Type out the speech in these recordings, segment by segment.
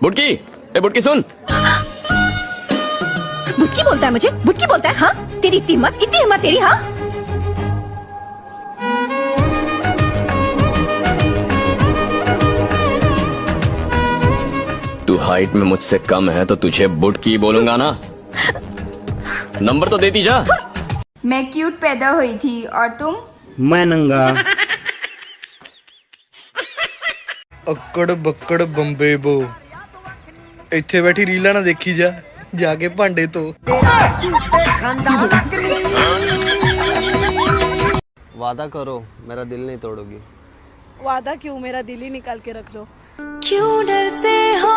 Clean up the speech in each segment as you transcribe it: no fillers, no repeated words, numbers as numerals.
बुटकी, ए बुटकी सुन। बुटकी बोलता है मुझे, बुटकी बोलता है। हाँ तेरी इतनी हिम्मत तेरी। हाँ तू हाइट में मुझसे कम है तो तुझे बुटकी बोलूंगा ना। नंबर तो देती जा। मैं क्यूट पैदा हुई थी और तुम? मैं नंगा। अक्कड़ बक्कड़ बम्बे बो, ਇੱਥੇ बैठी रीला ना देखी जा, जाके भांडे तो। वादा करो मेरा दिल नहीं तोड़ोगी। वादा क्यों, मेरा दिल ही निकाल के रख लो। क्यों डरते हो,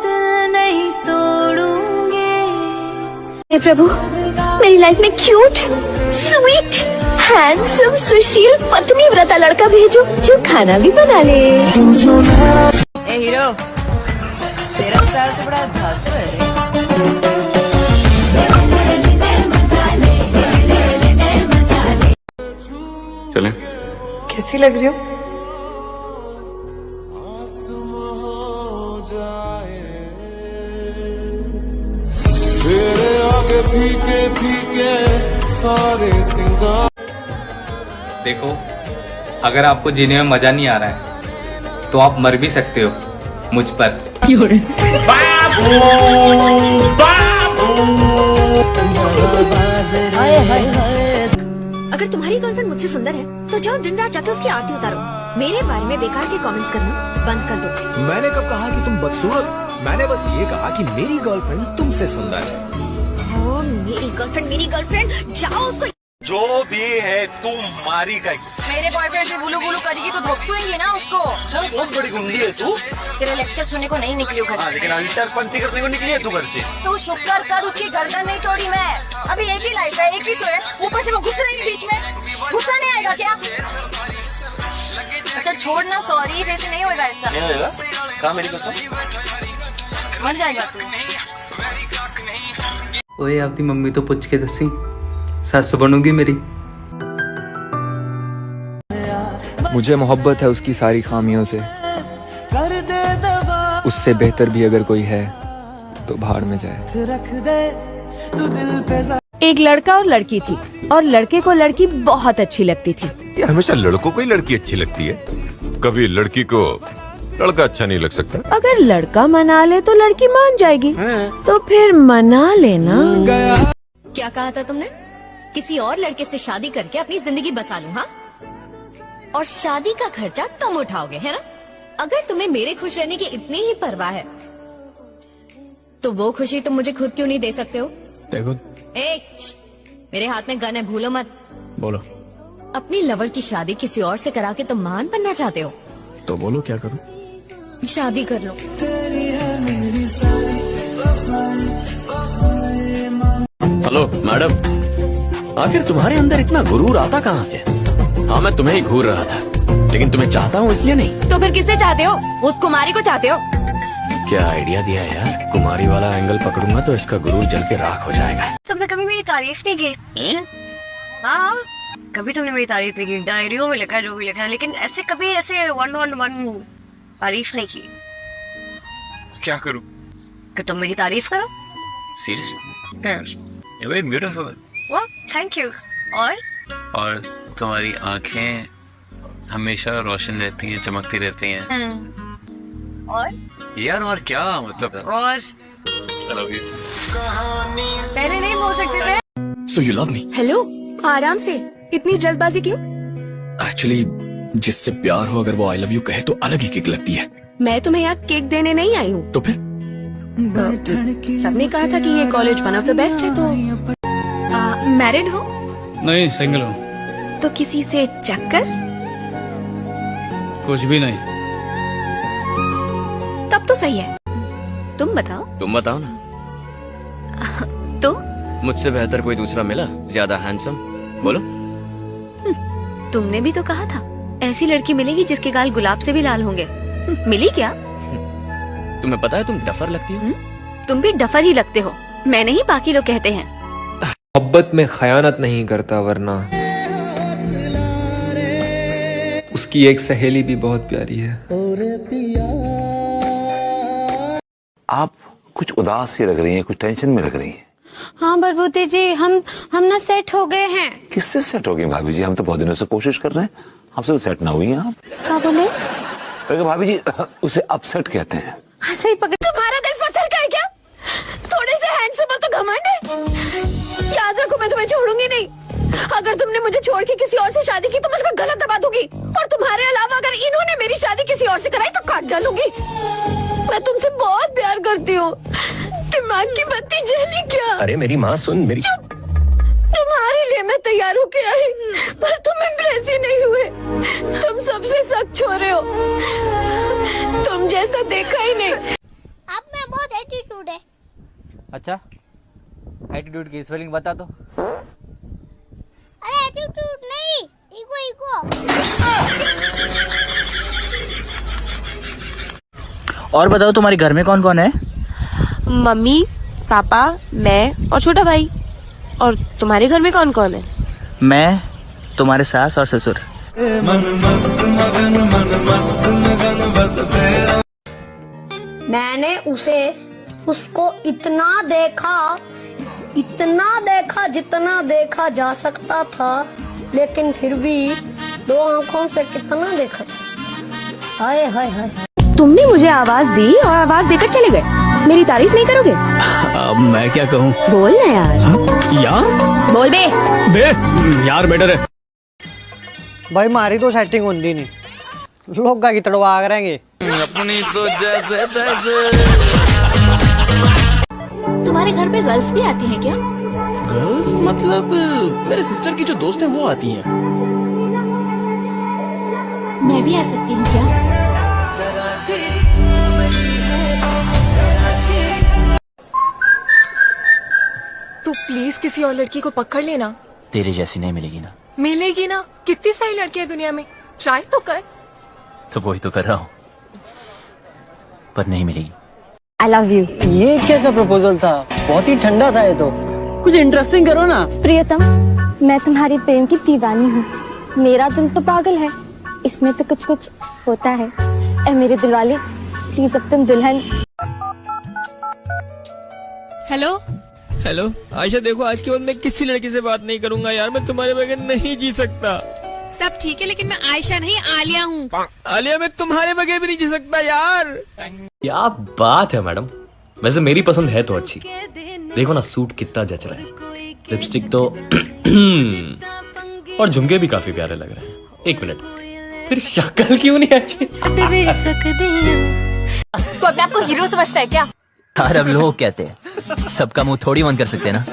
दिल नहीं तोड़ूंगे। हे प्रभु, मेरी लाइफ में क्यूट, स्वीट, हैंडसम, सुशील, पत्नी व्रता लड़का भेजो जो खाना भी बना ले। ए हीरो, तेरा स्टाइल तो बड़ा धांसू है रे। चलें? कैसी लग रही हो? तेरे आगे फीके फीके सारे सिंगार। देखो, अगर आपको जीने में मजा नहीं आ रहा है तो आप मर भी सकते हो मुझ पर। अगर तुम्हारी गर्लफ्रेंड मुझसे सुंदर है तो जाओ दिन रात जाके उसकी आरती उतारो। मेरे बारे में बेकार के कमेंट्स करना बंद कर दो। मैंने कब कहा कि तुम बदसूरत? मैंने बस ये कहा कि मेरी गर्लफ्रेंड तुमसे सुंदर है। ओ, मेरी गर्लफ्रेंड जाओ उसको। जो भी है तुम मारी गई। मेरे बॉयफ्रेंड से बुलू बुलू करेगी तो भोगतूंगी ना उसको। चल बहुत बड़ी गुंडी है तू। तेरे लेक्चर सुनने को नहीं निकली हो घर से। लेकिन अंतरपंथी करने को निकली है तू घर से। तू शुक्र कर उसकी गर्दन नहीं तोड़ी मैं। अभी एक ही लाइफ है, एक ही तो है, ऊपर से वो गुस्सा नहीं बीच में। गुस्सा नहीं आएगा क्या? अच्छा छोड़ ना, सॉरी, वैसे नहीं होगा ऐसा। नहीं होगा? कहा मेरी कसम? मर जाएगा तू। ओए आपकी मम्मी तो पूछ के दसी सस बनूंगी मेरी। मुझे मोहब्बत है उसकी सारी खामियों से, उससे बेहतर भी अगर कोई है तो भाड़ में जाए। एक लड़का और लड़की थी और लड़के को लड़की बहुत अच्छी लगती थी। हमेशा लड़कों को ही लड़की अच्छी लगती है, कभी लड़की को लड़का अच्छा नहीं लग सकता। अगर लड़का मना ले तो लड़की मान जाएगी, तो फिर मना लेना। क्या कहा था तुमने? किसी और लड़के से शादी करके अपनी जिंदगी बसा लूं, हाँ? और शादी का खर्चा तुम उठाओगे, है ना? अगर तुम्हें मेरे खुश रहने की इतनी ही परवाह है तो वो खुशी तुम मुझे खुद क्यों नहीं दे सकते हो? देखो, मेरे हाथ में गन है, भूलो मत। बोलो। अपनी लवर की शादी किसी और से करा के तुम महान बनना चाहते हो तो बोलो क्या करूं? शादी कर लो। हेलो मैडम, आखिर तुम्हारे अंदर इतना गुरूर आता कहाँ से? हाँ मैं तुम्हें ही घूर रहा था, लेकिन तुम्हें चाहता हूँ इसलिए नहीं। तो फिर किससे चाहते हो? उस कुमारी को चाहते हो? क्या आइडिया दिया यार। कुमारी वाला एंगल पकड़ूंगा तो इसका गुरूर जल के राख हो जाएगा। तुमने कभी मेरी तारीफ नहीं की? हाँ, कभी तुमने मेरी तारीफ नहीं की। डायरियों में लिखा, जो भी लिखा, लेकिन ऐसे कभी ऐसे 1-on-1 तारीफ नहीं की। क्या करूं? कि तुम मेरी तारीफ करो। सीरियसली? You're very beautiful. वाह, थैंक यू। और तुम्हारी आंखें हमेशा रोशन रहती हैं, चमकती रहती हैं। और यार और क्या मतलब? और I love you. पहले नहीं बोल सकते थे। So you love me? Hello, आराम से, इतनी जल्दबाजी क्यों? Actually, जिससे प्यार हो अगर वो I love you कहे तो अलग ही किक लगती है। मैं तुम्हें यहाँ केक देने नहीं आई हूँ। तो फिर? सबने कहा था कि ये college one of the best है। तो मैरिड हो? नहीं, सिंगल हूँ। तो किसी से चक्कर? कुछ भी नहीं। तब तो सही है। तुम बताओ। तुम बताओ ना। तो मुझसे बेहतर कोई दूसरा मिला, ज्यादा हैंडसम? बोलो। तुमने भी तो कहा था ऐसी लड़की मिलेगी जिसके गाल गुलाब से भी लाल होंगे। मिली क्या? तुम्हें पता है तुम डफर लगती हो। तुम भी डफर ही लगते हो। मैं नहीं, बाकी लोग कहते हैं। मोहब्बत में खयानत नहीं करता, वरना उसकी एक सहेली भी बहुत प्यारी है। आप कुछ उदास सी लग रही हैं, कुछ टेंशन में लग रही हैं। हाँ बलबूते जी, हम ना सेट हो गए हैं। किससे सेट हो गई भाभी जी? हम तो बहुत दिनों से कोशिश कर रहे हैं, हमसे तो सेट ना हुई हैं आप। क्या बोले? अरे भाभी जी, उसे अपसेट कहते हैं। हाँ सही पकड़। तुम्हारा दिल पत्थर का है क्या? थोड़े से हैंडसम हो तो घमंड है। याद रखो, मैं तुम्हें छोड़ूंगी नहीं। अगर तुमने मुझे छोड़ के किसी और से शादी की तो मैं उसको गलत दबा दूंगी, और तुम्हारे अलावा अगर इन्होंने मेरी शादी किसी और से कराई तो काट डालूंगी। मैं तुमसे बहुत प्यार करती हूँ। दिमाग की बत्ती जली क्या? अरे मेरी माँ सुन मेरी। तुम्हारे लिए मैं तैयार होके आई, पर तुम इम्प्रेस ही नहीं हुए। तुम सबसे सख्त छोरे हो, तुम जैसा देखा ही नहीं। अब मैं बहुत एटीट्यूड है। अच्छा, एटीट्यूड की स्पेलिंग बता दो। अरे एटीट्यूड नहीं, ईगो ईगो। और बताओ, तुम्हारे घर में कौन कौन है? मम्मी, पापा, मैं और छोटा भाई। और तुम्हारे घर में कौन कौन है? मैं, तुम्हारे सास और ससुर। मैंने उसको इतना देखा जितना देखा जा सकता था, लेकिन फिर भी 2 आंखों से कितना देखा जा सकता। हाय हाय हाय। तुमने मुझे आवाज दी और आवाज देकर चले गए। मेरी तारीफ नहीं करोगे? अब मैं क्या कहूँ बोल ना यार। यार बोल बे। यार बेटर है। भाई मारी तो सेटिंग होती नहीं, लोग का तड़वा करेंगे। अपनी तो जैसे तैसे। तुम्हारे घर पे गर्ल्स भी आती हैं क्या? गर्ल्स मतलब मेरे सिस्टर की जो दोस्त है वो आती हैं। मैं भी आ सकती हूँ क्या? तू प्लीज किसी और लड़की को पकड़ लेना। तेरे जैसी नहीं मिलेगी ना। मिलेगी ना, कितनी सारी लड़कियां दुनिया में, ट्राई तो कर। तो वही तो कर रहा हूँ, पर नहीं मिलेगी। I love you। ये कैसा प्रपोजल था? बहुत ही ठंडा था ये तो। कुछ इंटरेस्टिंग करो ना। प्रियतम, मैं तुम्हारी प्रेम की दीवानी हूँ। मेरा दिल तो पागल है, इसमें तो कुछ कुछ होता है। ए मेरे दिलवाले, प्लीज अब तुम दुल्हन। हेलो हेलो आयशा, देखो आज के बाद मैं किसी लड़की से बात नहीं करूंगा यार। मैं तुम्हारे बगैर नहीं जी सकता। सब ठीक है, लेकिन मैं आयशा नहीं आलिया हूँ। आलिया, मैं तुम्हारे बगैर भी नहीं जी सकता यार। क्या बात है मैडम। वैसे मेरी पसंद है तो अच्छी। देखो ना सूट कितना जच रहा है, लिपस्टिक तो और झुमके भी काफी प्यारे लग रहे हैं। एक मिनट, फिर शक्ल क्यों नहीं अच्छी? तो अपने आप को हीरो समझता है क्या? यार अब लोग कहते हैं, सबका मुंह थोड़ी बंद कर सकते हैं ना।